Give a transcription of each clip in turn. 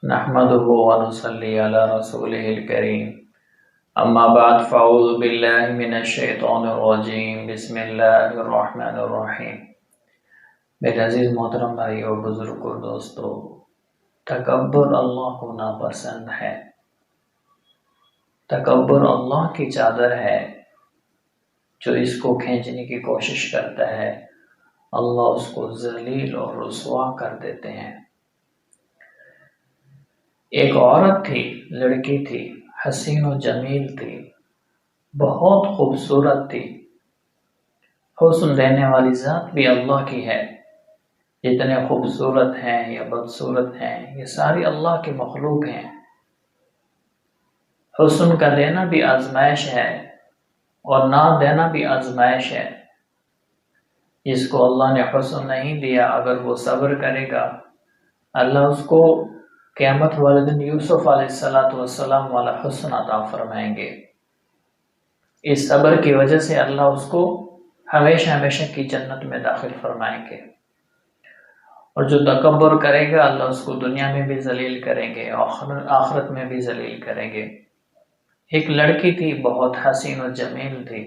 نحمده ونصلي على رسوله الكريم اما بعد فاعوذ باللہ من الشیطان الرجیم بسم اللہ الرحمن الرحیم۔ میرے عزیز محترم بھائی اور بزرگ اور دوستو، تکبر اللہ کو ناپسند ہے۔ تکبر اللہ کی چادر ہے، جو اس کو کھینچنے کی کوشش کرتا ہے اللہ اس کو ذلیل اور رسوا کر دیتے ہیں۔ ایک عورت تھی، لڑکی تھی، حسین و جمیل تھی، بہت خوبصورت تھی۔ حسن دینے والی ذات بھی اللہ کی ہے۔ جتنے خوبصورت ہیں یا بدصورت ہیں، یہ ساری اللہ کی مخلوق ہیں۔ حسن کا دینا بھی آزمائش ہے اور نہ دینا بھی آزمائش ہے۔ جس کو اللہ نے حسن نہیں دیا، اگر وہ صبر کرے گا، اللہ اس کو قیامت والے دن یوسف علیہ السلام والا حسن عطا فرمائیں گے۔ اس صبر کی وجہ سے اللہ اس کو ہمیشہ ہمیشہ کی جنت میں داخل فرمائیں گے۔ اور جو تکبر کرے گا، اللہ اس کو دنیا میں بھی ذلیل کریں گے، آخرت میں بھی ذلیل کریں گے۔ ایک لڑکی تھی، بہت حسین و جمیل تھی،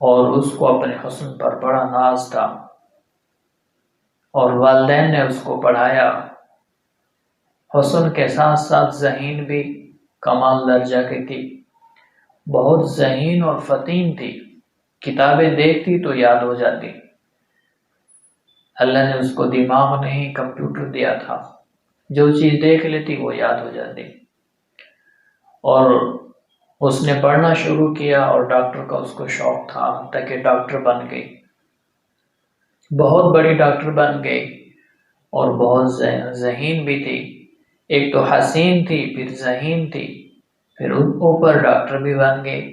اور اس کو اپنے حسن پر بڑا ناز تھا، اور والدین نے اس کو پڑھایا۔ حسن کے ساتھ ساتھ ذہین بھی کمال درجہ کی تھی، بہت ذہین اور فطین تھی، کتابیں دیکھتی تو یاد ہو جاتی۔ اللہ نے اس کو دماغ نہیں، کمپیوٹر دیا تھا، جو چیز دیکھ لیتی وہ یاد ہو جاتی۔ اور اس نے پڑھنا شروع کیا، اور ڈاکٹر کا اس کو شوق تھا، تاکہ ڈاکٹر بن گئی، بہت بڑی ڈاکٹر بن گئی، اور بہت ذہین بھی تھی۔ ایک تو حسین تھی، پھر ذہین تھی، پھر اوپر ڈاکٹر بھی بن گئی۔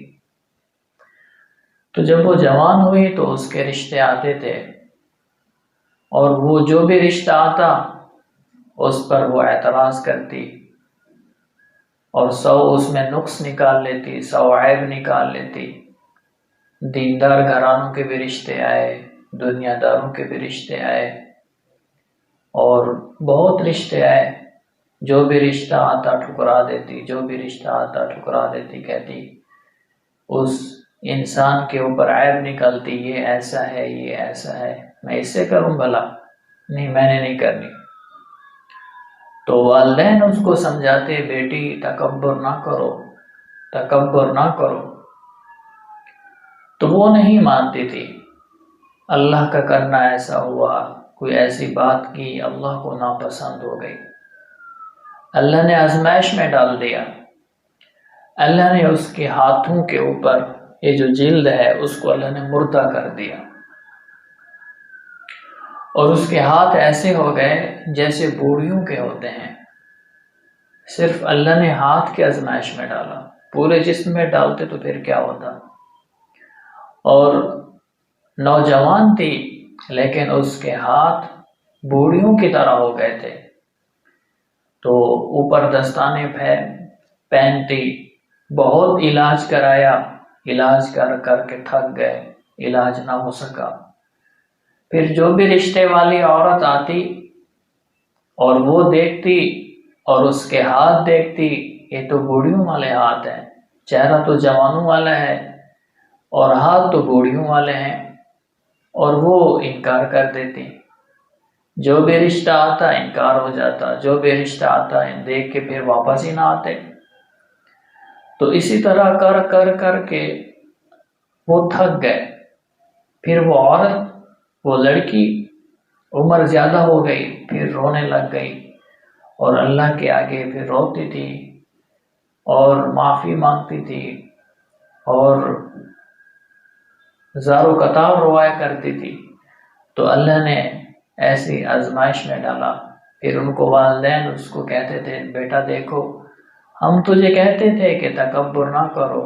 تو جب وہ جوان ہوئی تو اس کے رشتے آتے تھے، اور وہ جو بھی رشتہ آتا اس پر وہ اعتراض کرتی، اور 100 اس میں نقص نکال لیتی، 100 عیب نکال لیتی۔ دیندار گھرانوں کے بھی رشتے آئے، دنیا داروں کے بھی رشتے آئے، اور بہت رشتے آئے۔ جو بھی رشتہ آتا ٹھکرا دیتی، جو بھی رشتہ آتا ٹھکرا دیتی، کہتی اس انسان کے اوپر عیب نکلتی، یہ ایسا ہے، یہ ایسا ہے، میں اس سے کروں بھلا؟ نہیں، میں نے نہیں کرنی۔ تو والدین اس کو سمجھاتے، بیٹی تکبر نہ کرو، تکبر نہ کرو، تو وہ نہیں مانتی تھی۔ اللہ کا کرنا ایسا ہوا، کوئی ایسی بات کی، اللہ کو ناپسند ہو گئی، اللہ نے آزمائش میں ڈال دیا۔ اللہ نے اس کے ہاتھوں کے اوپر یہ جو جلد ہے اس کو اللہ نے مردہ کر دیا، اور اس کے ہاتھ ایسے ہو گئے جیسے بوڑھیوں کے ہوتے ہیں۔ صرف اللہ نے ہاتھ کے آزمائش میں ڈالا، پورے جسم میں ڈالتے تو پھر کیا ہوتا۔ اور نوجوان تھی، لیکن اس کے ہاتھ بوڑھیوں کی طرح ہو گئے تھے۔ تو اوپر دستانے پہنتی، بہت علاج کرایا، علاج کر کر کے تھک گئے، علاج نہ ہو سکا۔ پھر جو بھی رشتے والی عورت آتی اور وہ دیکھتی اور اس کے ہاتھ دیکھتی، یہ تو بوڑھیوں والے ہاتھ ہیں، چہرہ تو جوانوں والا ہے اور ہاتھ تو بوڑھیوں والے ہیں، اور وہ انکار کر دیتی۔ جو بھی رشتہ آتا انکار ہو جاتا، جو بھی رشتہ آتا دیکھ کے پھر واپس ہی نہ آتے۔ تو اسی طرح کر کر کر کے وہ تھک گئے۔ پھر وہ عورت، وہ لڑکی عمر زیادہ ہو گئی، پھر رونے لگ گئی، اور اللہ کے آگے پھر روتی تھی اور معافی مانگتی تھی، اور زار و قطار روایا کرتی تھی۔ تو اللہ نے ایسی آزمائش میں ڈالا۔ پھر ان کو والدین اس کو کہتے تھے، بیٹا دیکھو، ہم تجھے کہتے تھے کہ تکبر نہ کرو،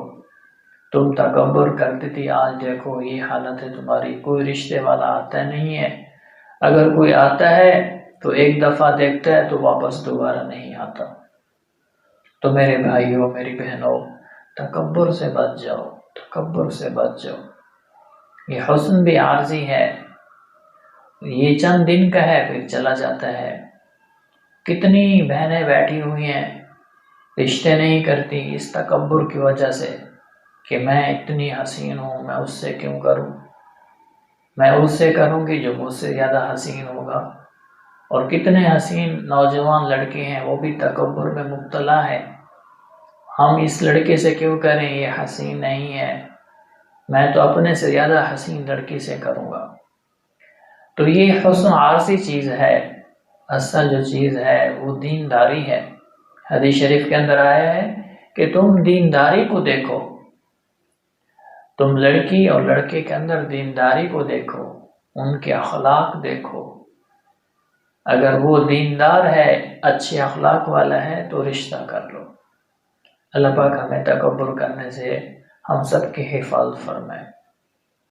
تم تکبر کرتی تھی، آج دیکھو یہ حالت ہے تمہاری، کوئی رشتے والا آتا نہیں ہے، اگر کوئی آتا ہے تو ایک دفعہ دیکھتا ہے تو واپس دوبارہ نہیں آتا۔ تو میرے بھائیوں، میری بہنوں، تکبر سے بچ جاؤ، تکبر سے بچ جاؤ۔ یہ حسن بھی عارضی ہے، یہ چند دن کا ہے، پھر چلا جاتا ہے۔ کتنی بہنیں بیٹھی ہوئی ہیں رشتے نہیں کرتی اس تکبر کی وجہ سے کہ میں اتنی حسین ہوں، میں اس سے کیوں کروں، میں اس سے کروں گی جو مجھ سے زیادہ حسین ہوگا۔ اور کتنے حسین نوجوان لڑکے ہیں وہ بھی تکبر میں مبتلا ہے، ہم اس لڑکے سے کیوں کریں، یہ حسین نہیں ہے، میں تو اپنے سے زیادہ حسین لڑکی سے کروں گا۔ تو یہ حسن عارضی چیز ہے، اصل جو چیز ہے وہ دینداری ہے۔ حدیث شریف کے اندر آیا ہے کہ تم دینداری کو دیکھو، تم لڑکی اور لڑکے کے اندر دینداری کو دیکھو، ان کے اخلاق دیکھو، اگر وہ دیندار ہے، اچھے اخلاق والا ہے تو رشتہ کر لو۔ اللہ پاک ہمیں تکبر کرنے سے ہم سب کی حفاظت فرمائے۔